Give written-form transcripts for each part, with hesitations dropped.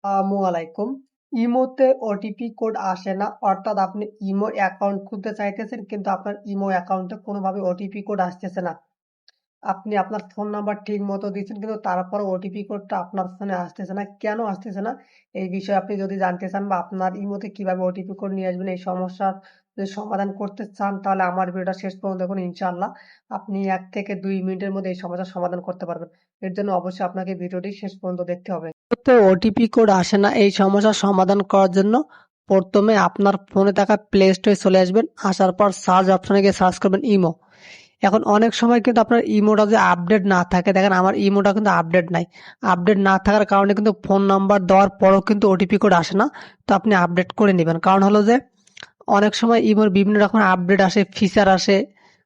আসসালামু আলাইকুম। ইমোতে ওটিপি কোড আসে না। অর্থাৎ আপনি ইমো অ্যাকাউন্ট খুলতে চাইতেছেন কিন্তু আপনার ইমো অ্যাকাউন্টে কোনোভাবে ওটিপি কোড আসতেছে না। আপনি আপনার ফোন নাম্বার ঠিক মতো দিচ্ছেন কিন্তু তারপরও ওটিপি কোডটা আপনার ফোনে আসতেছে না। কেন আসতেছে না? এই বিষয়ে আপনি যদি জানতে চান বা আপনার ইমোতে কিভাবে ওটিপি কোড নিয়ে আসবেন এই সমস্যার যদি সমাধান করতে চান তাহলে আমার ভিডিওটা শেষ পর্যন্ত দেখুন ইনশাআল্লাহ আপনি ১ থেকে ২ মিনিটের মধ্যে এই সমস্যার সমাধান করতে পারবেন। এর জন্য অবশ্যই আপনাকে ভিডিওটি শেষ পর্যন্ত দেখতে হবে। তো ওটিপি কোড আসে না এই সমস্যার সমাধান করার জন্য প্রথমে আপনার ফোনে থাকা প্লে স্টোরে চলে আসবেন। আসার পর সার্চ অপশনে গিয়ে সার্চ করবেন ইমো। এখন অনেক সময় কিন্তু আপনার ইমোটা যে আপডেট না থাকে, দেখেন আমার ইমোটা কিন্তু আপডেট নাই। আপডেট না থাকার কারণে কিন্তু ফোন নাম্বার দেওয়ার পরও কিন্তু ওটিপি কোড আসে না। তো আপনি আপডেট করে নেবেন। কারণ হলো যে অনেক সময় ইমোর বিভিন্ন রকমের আপডেট আসে, ফিচার আসে।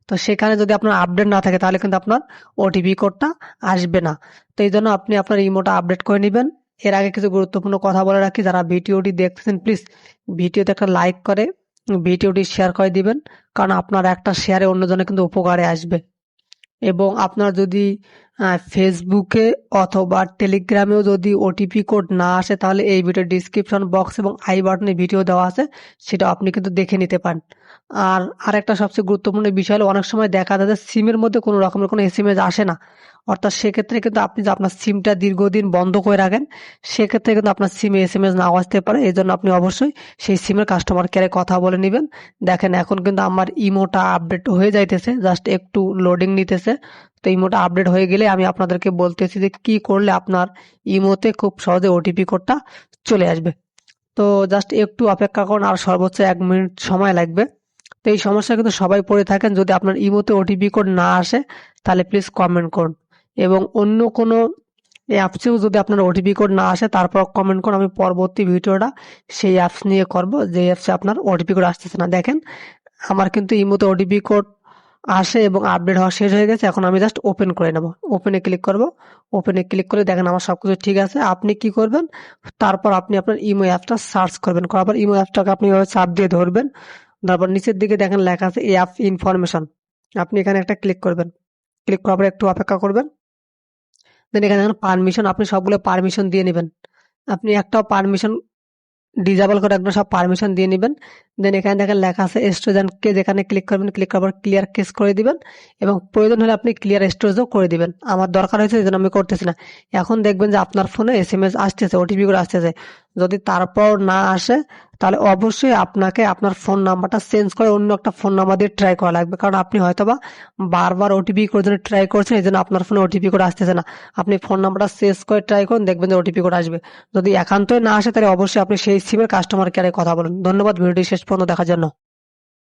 তো সেখানে যদি আপনার আপডেট না থাকে তাহলে কিন্তু আপনার ওটিপি কোডটা আসবে না। তো এই জন্য আপনি আপনার ইমোটা আপডেট করে নেবেন। এর আগে কিছু গুরুত্বপূর্ণ কথা বলে রাখি, যারা ভিডিওটি দেখতেছেন প্লিজ ভিডিওতে একটা লাইক করে ভিডিওটি শেয়ার করে দিবেন। কারণ আপনার একটা শেয়ারে অন্যজনে কিন্তু উপকারে আসবে। এবং আপনার যদি ফেসবুকে অথবা টেলিগ্রামেও যদি ওটিপি কোড না আসে তাহলে এই ভিডিও ডিসক্রিপশন বক্স এবং আই বাটনে ভিডিও দেওয়া আছে, সেটা আপনি কিন্তু দেখে নিতে পারেন। আর আরেকটা সবচেয়ে গুরুত্বপূর্ণ বিষয় হলো অনেক সময় দেখা যায় যে সিমের মধ্যে কোনো রকমের কোনো এসএমএস আসে না। অর্থাৎ সেক্ষেত্রে কিন্তু আপনি যে আপনার সিমটা দীর্ঘদিন বন্ধ করে রাখেন সেক্ষেত্রে কিন্তু আপনার সিমে এসএমএস নাও আসতে পারে। এই জন্য আপনি অবশ্যই সেই সিমের কাস্টমার কেয়ারে কথা বলে নেবেন। দেখেন এখন কিন্তু আমার ইমোটা আপডেট হয়ে যাইতেছে, জাস্ট একটু লোডিং নিতেছে। তো ইমোটা আপডেট হয়ে গেলে আমি আপনাদেরকে বলতেছি যে কি করলে আপনার ইমোতে খুব সহজে ওটিপি কোডটা চলে আসবে। তো জাস্ট একটু অপেক্ষা করুন, আর সর্বোচ্চ ১ মিনিট সময় লাগবে। তো এই সমস্যা কিন্তু সবাই পড়ে থাকেন। যদি আপনার ইমোতে ওটিপি কোড না আসে তাহলে প্লিজ কমেন্ট করুন। এবং অন্য কোনো অ্যাপসেও যদি আপনার ওটিপি কোড না আসে তারপর কমেন্ট করুন, আমি পরবর্তী ভিডিওটা সেই অ্যাপস নিয়ে করব যে অ্যাপসে আপনার ওটিপি কোড আসতেছে না। দেখেন আমার কিন্তু ইমোতে ওটিপি কোড আসে এবং আপডেট হওয়া শেষ হয়ে গেছে। এখন আমি জাস্ট ওপেন করে নেব। ওপেনে ক্লিক করব। ওপেনে ক্লিক করে দেখেন আমার সবকিছু ঠিক আছে। আপনি কি করবেন? তারপর আপনি আপনার ইমো অ্যাপটা সার্চ করবেন। করার পর ইমো অ্যাপটাকে আপনি এভাবে চাপ দিয়ে ধরবেন। তারপর নিচের দিকে দেখেন লেখা আছে অ্যাপ ইনফরমেশন। আপনি এখানে একটা ক্লিক করবেন। ক্লিক করার পর একটু অপেক্ষা করবেন। দেন এখানে দেখেন পারমিশন, আপনি সবগুলো পারমিশন দিয়ে নেবেন। আপনি একটাও পারমিশন ডিসেবল করে রাখবেন, সব পারমিশন দিয়ে নেবেন। দেন এখানে দেখেন লেখা আছে স্টোরেজকে, যেখানে ক্লিক করবেন, ক্লিক করার পর ক্লিয়ার কেস করে দিবেন এবং প্রয়োজন হলে আপনি ক্লিয়ার স্টোরেজও করে দিবেন। আমার দরকার হয়েছে এই জন্য আমি করতেছি না। এখন দেখবেন যে আপনার ফোনে এসএমএস আসতেছে, ওটিপি করে আসতেছে। যদি তারপর না আসে তাহলে অবশ্যই আপনাকে আপনার ফোন নাম্বারটা চেঞ্জ করে অন্য একটা ফোন নাম্বার দিয়ে ট্রাই করা লাগবে। কারণ আপনি হয়তোবা বারবার ওটিপি করে জন্য ট্রাই করছেন, এই জন্য আপনার ফোনে ওটিপি করে আসতেছে না। আপনি ফোন নাম্বারটা চেঞ্জ করে ট্রাই করুন, দেখবেন যে ওটিপি করে আসবে। যদি একান্তই না আসে তাহলে অবশ্যই আপনি সেই সিমের কাস্টমার কেয়ারে কথা বলুন। ধন্যবাদ ভিডিওটি শেষ পর্যন্ত দেখার জন্য।